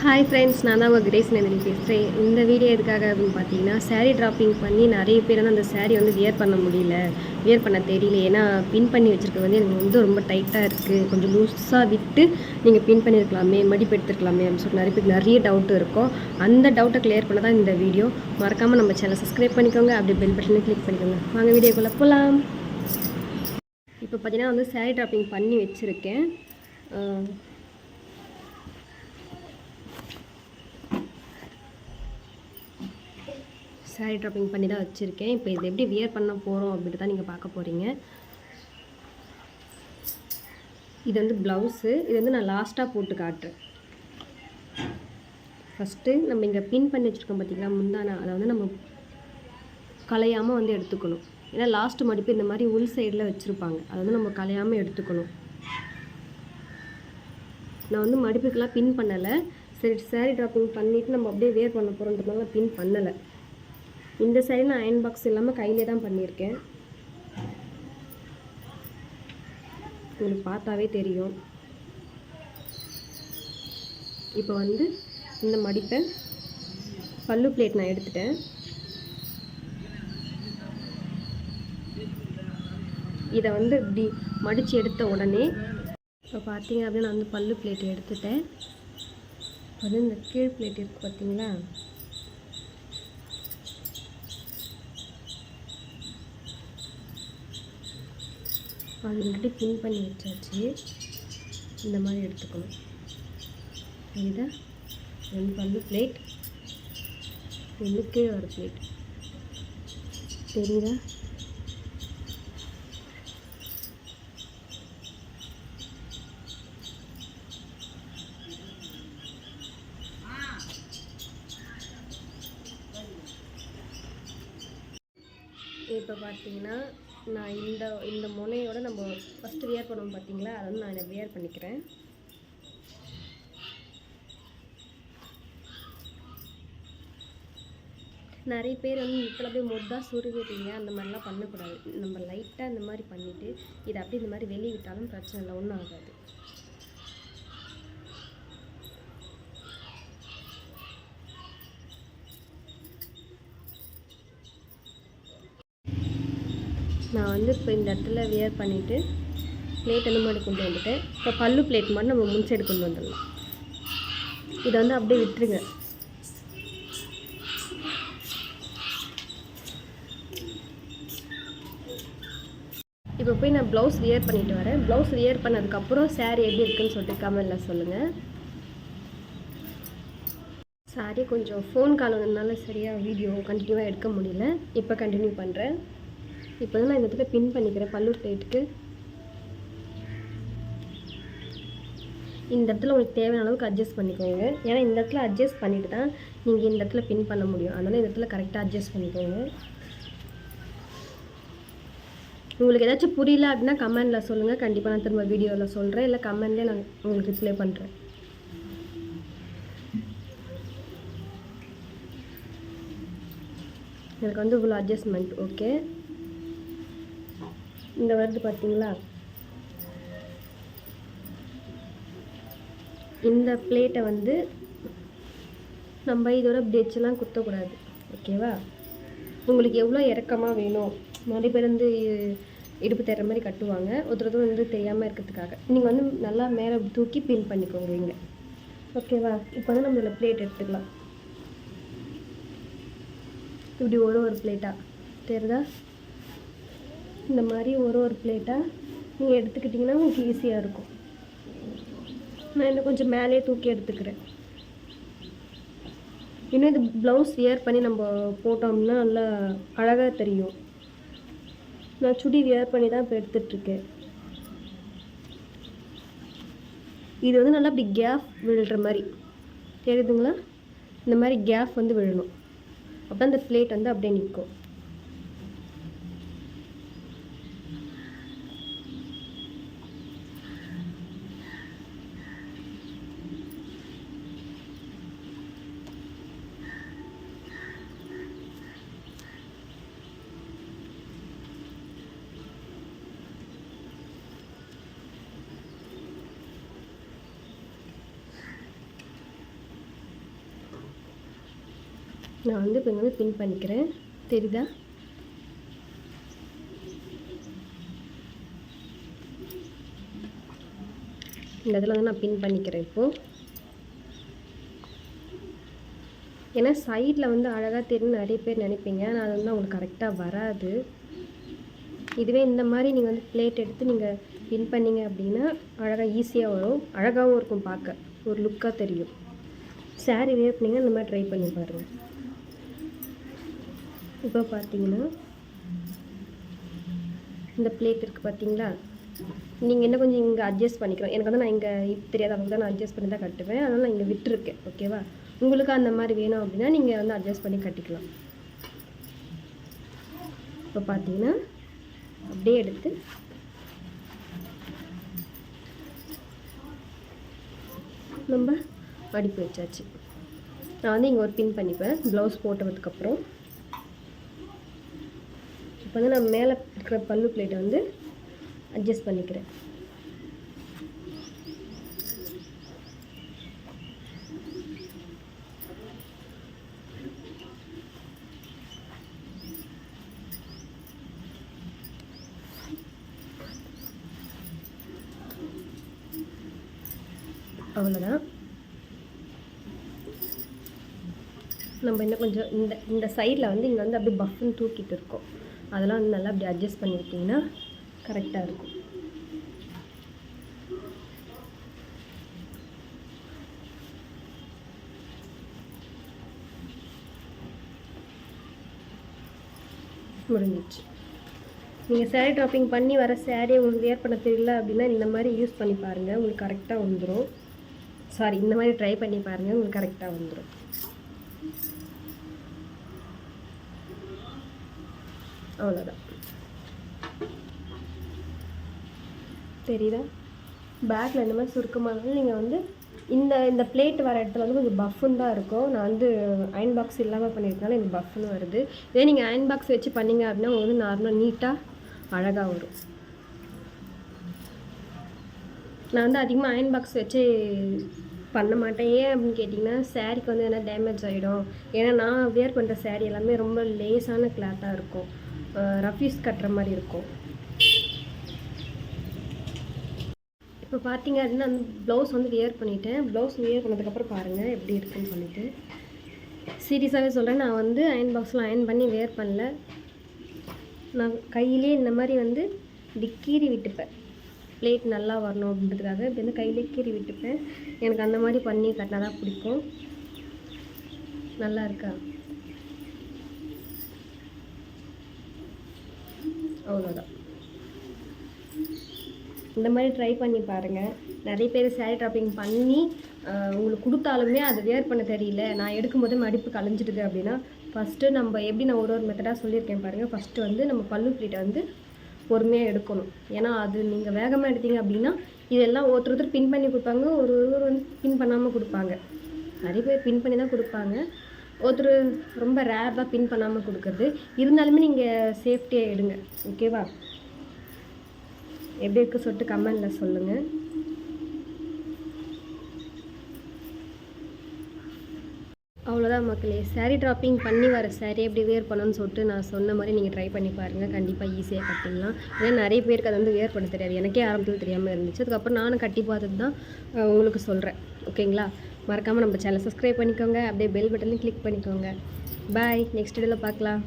Hi friends, நான் தான் உங்கள் கிரேஸ் நந்தினி பேசுகிறேன். இந்த வீடியோ எதுக்காக அப்படின்னு பார்த்தீங்கன்னா, சாரீ ட்ராப்பிங் பண்ணி நிறைய பேர் வந்து அந்த சாரீ வந்து வியர் பண்ண முடியல, வியர் பண்ண தெரியல. ஏன்னா பின் பண்ணி வச்சுருக்க வந்து எனக்கு வந்து ரொம்ப டைட்டாக இருக்குது, கொஞ்சம் லூஸாக விட்டு நீங்கள் பின் பண்ணியிருக்கலாமே, மடிப்பு எடுத்துருக்கலாமே அப்படின்னு சொல்லிட்டு நிறைய பேருக்கு நிறைய டவுட் இருக்கும். அந்த டவுட்டை கிளியர் பண்ண தான் இந்த வீடியோ. மறக்காமல் நம்ம சேனலை சப்ஸ்கிரைப் பண்ணிக்கோங்க, அப்படியே பெல் பட்டனை கிளிக் பண்ணிக்கோங்க. வாங்க வீடியோக்குள்ளே போகலாம். இப்போ பார்த்தீங்கன்னா வந்து சாரீ ட்ராப்பிங் பண்ணி வச்சுருக்கேன். சாரீ ட்ராப்பிங் பண்ணி தான் வச்சுருக்கேன். இப்போ இது எப்படி வியர் பண்ண போகிறோம் அப்படின்ட்டு தான் நீங்கள் பார்க்க போகிறீங்க. இது வந்து ப்ளவுஸு. இது வந்து நான் லாஸ்ட்டாக போட்டு காட்டுறேன். ஃபஸ்ட்டு நம்ம இங்கே பின் பண்ணி வச்சுருக்கோம் பார்த்திங்களா, முந்தானா, அதை வந்து நம்ம கலையாமல் வந்து எடுத்துக்கணும். ஏன்னா லாஸ்ட்டு மடிப்பு இந்த மாதிரி உள் சைடில் வச்சுருப்பாங்க, அதை வந்து நம்ம கலையாமல் எடுத்துக்கணும். நான் வந்து மடிப்புக்கெல்லாம் பின் பண்ணலை. சரி, சாரீ ட்ராப்பிங் பண்ணிவிட்டு நம்ம அப்படியே வியர் பண்ண போகிறோன்றதுனால பின் பண்ணலை. இந்த சைடு நான் அயன் பாக்ஸ் இல்லாமல் கையிலே தான் பண்ணியிருக்கேன். உங்களுக்கு பார்த்தாவே தெரியும். இப்போ வந்து இந்த மடிப்பை பல்லு பிளேட் நான் எடுத்துட்டேன். இதை வந்து இப்படி மடித்து எடுத்த உடனே இப்போ பார்த்தீங்க அப்படின்னா நான் வந்து பல்லு பிளேட் எடுத்துட்டேன். வந்து இந்த கீழ் பிளேட் இருக்குது பார்த்தீங்களா, அது ரெண்டு பின் பண்ணி வச்சாச்சு. இந்த மாதிரி எடுத்துக்கணும். தெரியுதா, ரெண்டு பல்லு பிளேட், ரெண்டு கீழே ஒரு பிளேட். தெரியுதா, இப்போ பார்த்தீங்கன்னா நான் இந்த முனையோட நம்ம ஃபஸ்ட்டு வியர் பண்ணுவோம் பார்த்தீங்களா, அதை வந்து நான் இதை வியர் பண்ணிக்கிறேன். நிறைய பேர் வந்து இதில் அப்படியே மொத்தாக சுருவிடுறீங்க, அந்த மாதிரிலாம் பண்ணக்கூடாது. நம்ம லைட்டாக இந்த மாதிரி பண்ணிவிட்டு இதை அப்படியே இந்த மாதிரி வெளியே விட்டாலும் பிரச்சனை இல்லை, ஒன்றும் ஆகாது. நான் வந்து இப்போ இந்த இடத்துல வியர் பண்ணிவிட்டு பிளேட் அந்த மாதிரி கொண்டு வந்துட்டேன். இப்போ பல்லு பிளேட் மாதிரி நம்ம முன் சைடு கொண்டு வந்துடலாம். இதை வந்து அப்படியே விட்டுருங்க. இப்போ போய் நான் ப்ளவுஸ் வியர் பண்ணிட்டு வரேன். ப்ளவுஸ் வியர் பண்ணதுக்கப்புறம் சாரீ எப்படி இருக்குன்னு சொல்லிட்டு கமெண்டில் சொல்லுங்கள். சாரீ கொஞ்சம் ஃபோன் கால் வந்ததுனால சரியாக வீடியோ கண்டினியூவாக எடுக்க முடியல. இப்போ கண்டினியூ பண்ணுறேன். இப்போ தான் நான் இந்த இடத்துல பின் பண்ணிக்கிறேன் பல்லு பிளேட்டுக்கு. இந்த இடத்துல உங்களுக்கு தேவையான அளவுக்கு அட்ஜஸ்ட் பண்ணிக்கோங்க. ஏன்னா இந்த இடத்துல அட்ஜஸ்ட் பண்ணிவிட்டு தான் நீங்கள் இந்த இடத்துல பின் பண்ண முடியும். அதனால் இந்த இடத்துல கரெக்டாக அட்ஜஸ்ட் பண்ணிக்கோங்க. உங்களுக்கு ஏதாச்சும் புரியல அப்படின்னா கமெண்டில் சொல்லுங்கள். கண்டிப்பாக நான் திரும்ப வீடியோவில் சொல்கிறேன், இல்லை கமெண்ட்லேயே நான் உங்களுக்கு ரிப்ளை பண்ணுறேன். எனக்கு வந்து இவ்வளோ அட்ஜஸ்ட்மெண்ட் ஓகே. இந்த வருது பார்த்தீங்களா, இந்த பிளேட்டை வந்து நம்ம இதோட பிளேட்ஸ்லாம் குத்தக்கூடாது, ஓகேவா? உங்களுக்கு எவ்வளோ இறக்கமாக வேணும், நிறைய பேர் வந்து இடுப்பு தர மாதிரி கட்டுவாங்க, ஒருத்தர் வந்து தெரியாமல் இருக்கிறதுக்காக நீங்கள் வந்து நல்லா மேலே தூக்கி பின் பண்ணிக்கோங்க இங்கே, ஓகேவா? இப்போ வந்து நம்ம இதில் பிளேட் எடுத்துக்கலாம். இப்படி ஒரு பிளேட்டாக தெரியுதா, இந்த மாதிரி ஒரு பிளேட்டாக நீங்கள் எடுத்துக்கிட்டிங்கன்னா உங்களுக்கு ஈஸியாக இருக்கும். நான் இன்னும் கொஞ்சம் மேலேயே தூக்கி எடுத்துக்கிறேன். இன்னும் இது ப்ளவுஸ் வியர் பண்ணி நம்ம போட்டோம்னா நல்லா அழகாக தெரியும். நான் சுடி வியர் பண்ணி தான் இப்போ எடுத்துகிட்ருக்கேன். இது வந்து நல்லா அப்படி கேப் விழுற மாதிரி தெரியுதுங்களா, இந்த மாதிரி கேப் வந்து விழணும். அப்போ அந்த பிளேட் வந்து அப்படியே நிற்கும். நான் வந்து இப்போ வந்து பின் பண்ணிக்கிறேன். தெரியுதா? இந்த இதில் வந்து நான் பின் பண்ணிக்கிறேன் இப்போது. ஏன்னா சைடில் வந்து அழகாக தெரியும் நிறைய பேர் நினைப்பீங்க. ஆனால் அது வந்து உங்களுக்கு கரெக்டாக வராது. இதுவே இந்த மாதிரி நீங்கள் வந்து பிளேட் எடுத்து நீங்கள் பின் பண்ணிங்க அப்படின்னா அழகாக ஈஸியாக வரும். அழகாகவும் இருக்கும், பார்க்க ஒரு லுக்காக தெரியும். சாரீ வேர் பண்ணிங்கன்னா இந்த மாதிரி ட்ரை பண்ணி பாருங்கள். இப்போ பார்த்தீங்கன்னா இந்த பிளேட் இருக்குது பார்த்தீங்களா? நீங்கள் என்ன கொஞ்சம் இங்கே அட்ஜஸ்ட் பண்ணிக்கிறோம். எனக்கு வந்து நான் இங்கே தெரியாத அளவுக்கு தான் நான் அட்ஜஸ்ட் பண்ணி தான் கட்டுவேன். அதனால் நான் இங்கே விட்டுருக்கேன். ஓகேவா? உங்களுக்கு அந்த மாதிரி வேணும் அப்படின்னா நீங்கள் வந்து அட்ஜஸ்ட் பண்ணி கட்டிக்கலாம். இப்போ பார்த்தீங்கன்னா அப்படியே எடுத்து நம்ம மடிப்பு வச்சாச்சு. நான் வந்து இங்கே ஒரு பின் பண்ணிப்பேன் ப்ளவுஸ் போட்டதுக்கப்புறம். இப்போ வந்து நான் மேலே இருக்கிற பல்லு பிளேட்டை வந்து அட்ஜஸ்ட் பண்ணிக்கிறேன். அவ்வளோதான். நம்ம இன்னும் கொஞ்சம் இந்த சைடில் வந்து இங்கே வந்து அப்படியே பஃப்னு தூக்கிட்டு இருக்கோம். அதெல்லாம் வந்து நல்லா அப்படி அட்ஜஸ்ட் பண்ணிக்கிட்டிங்கன்னா கரெக்டாக இருக்கும். முடிஞ்சிச்சு. நீங்கள் சேரீ ட்ராப்பிங் பண்ணி வர சேரீ உங்களுக்கு வேர் பண்ண தெரியல அப்படின்னா இந்த மாதிரி யூஸ் பண்ணி பாருங்கள், உங்களுக்கு கரெக்டாக வந்துடும். சாரி, இந்த மாதிரி ட்ரை பண்ணி பாருங்கள், உங்களுக்கு கரெக்டாக வந்துடும். அவ்வளோதான். தெரியுதா? பேக்கில் இந்த மாதிரி சுருக்கமாக நீங்கள் வந்து இந்த பிளேட் வர இடத்துல வந்து கொஞ்சம் பஃப்னு தான் இருக்கும். நான் வந்து அயன் பாக்ஸ் இல்லாமல் பண்ணியிருக்கனால எனக்கு பஃப்னு வருது. இதே நீங்கள் அயன் பாக்ஸ் வச்சு பண்ணிங்க அப்படின்னா உங்களுக்கு வந்து நார்மலாக நீட்டாக அழகாக வரும். நான் வந்து அதிகமாக அயன் பாக்ஸ் வச்சு பண்ண மாட்டேன். ஏன் அப்படின்னு கேட்டிங்கன்னா சாரீக்கு வந்து எதனா டேமேஜ் ஆகிடும். ஏன்னா நான் வேர் பண்ணுற சாரீ எல்லாமே ரொம்ப லேஸான கிளாத்தாக இருக்கும், ரஃபீஸ் கட்டுற மாதிரி இருக்கும். இப்போ பார்த்தீங்க அப்படின்னா அந்த ப்ளவுஸ் வந்து வியர் பண்ணிவிட்டேன். ப்ளவுஸ் வியர் பண்ணதுக்கப்புறம் பாருங்கள் எப்படி இருக்குன்னு சொல்லிட்டு. சீரியஸாகவே சொல்கிறேன், நான் வந்து அயன் பாக்ஸில் அயன் பண்ணி வேர் பண்ணல. நான் கையிலே இந்த மாதிரி வந்து இப்படி கீறி விட்டுப்பேன், பிளேட் நல்லா வரணும் அப்படின்றதுக்காக. இப்படி வந்து கையிலே கீறி விட்டுப்பேன். எனக்கு அந்த மாதிரி பண்ணி கட்டினா தான் பிடிக்கும். நல்லா இருக்கா? அவ்வளோதான். இந்த மாதிரி ட்ரை பண்ணி பாருங்கள். நிறைய பேர் சாரீ ட்ராப்பிங் பண்ணி உங்களுக்கு கொடுத்தாலுமே அதை வேர் பண்ண தெரியல, நான் எடுக்கும்போது மடிப்பு கலைஞ்சிடுது அப்படின்னா ஃபஸ்ட்டு நம்ம எப்படி நான் ஒரு மெத்தடாக சொல்லியிருக்கேன் பாருங்கள். ஃபஸ்ட்டு வந்து நம்ம பல்லு பிளேட்டை வந்து பொறுமையாக எடுக்கணும். ஏன்னா அது நீங்கள் வேகமாக எடுத்தீங்க அப்படின்னா இதெல்லாம் ஒருத்தர் பின் பண்ணி கொடுப்பாங்க, ஒருவர் வந்து பின் பண்ணாமல் கொடுப்பாங்க. நிறைய பேர் பின் பண்ணி தான் கொடுப்பாங்க, ஒருத்தர் ரொம்ப ரேர் தான் பின் பண்ணாமல் கொடுக்குறது. இருந்தாலுமே நீங்கள் சேஃப்டியாக எடுங்க. ஓகேவா? எப்படி இருக்குது சொல்லிட்டு கமெண்டில் சொல்லுங்கள். அவ்வளோதான் மக்களே. சாரீ ட்ராப்பிங் பண்ணி வர சாரீ எப்படி வேர் பண்ணணும்னு சொல்லிட்டு நான் சொன்ன மாதிரி நீங்கள் ட்ரை பண்ணி பாருங்கள். கண்டிப்பாக ஈஸியாக கட்டிடலாம். ஏன்னா நிறைய பேருக்கு அது வந்து வேர் பண்ண தெரியாது. எனக்கே ஆரம்பத்தில் தெரியாமல் இருந்துச்சு. அதுக்கப்புறம் நானும் கட்டி பார்த்துட்டு தான் உங்களுக்கு சொல்கிறேன். ஓகேங்களா? மறக்காமல் நம்ம சேனலை சப்ஸ்கிரைப் பண்ணிக்கோங்க. அப்படியே பெல் பட்டனையும் கிளிக் பண்ணிக்கோங்க. பாய். நெக்ஸ்ட் வீடியோவில் பார்க்கலாம்.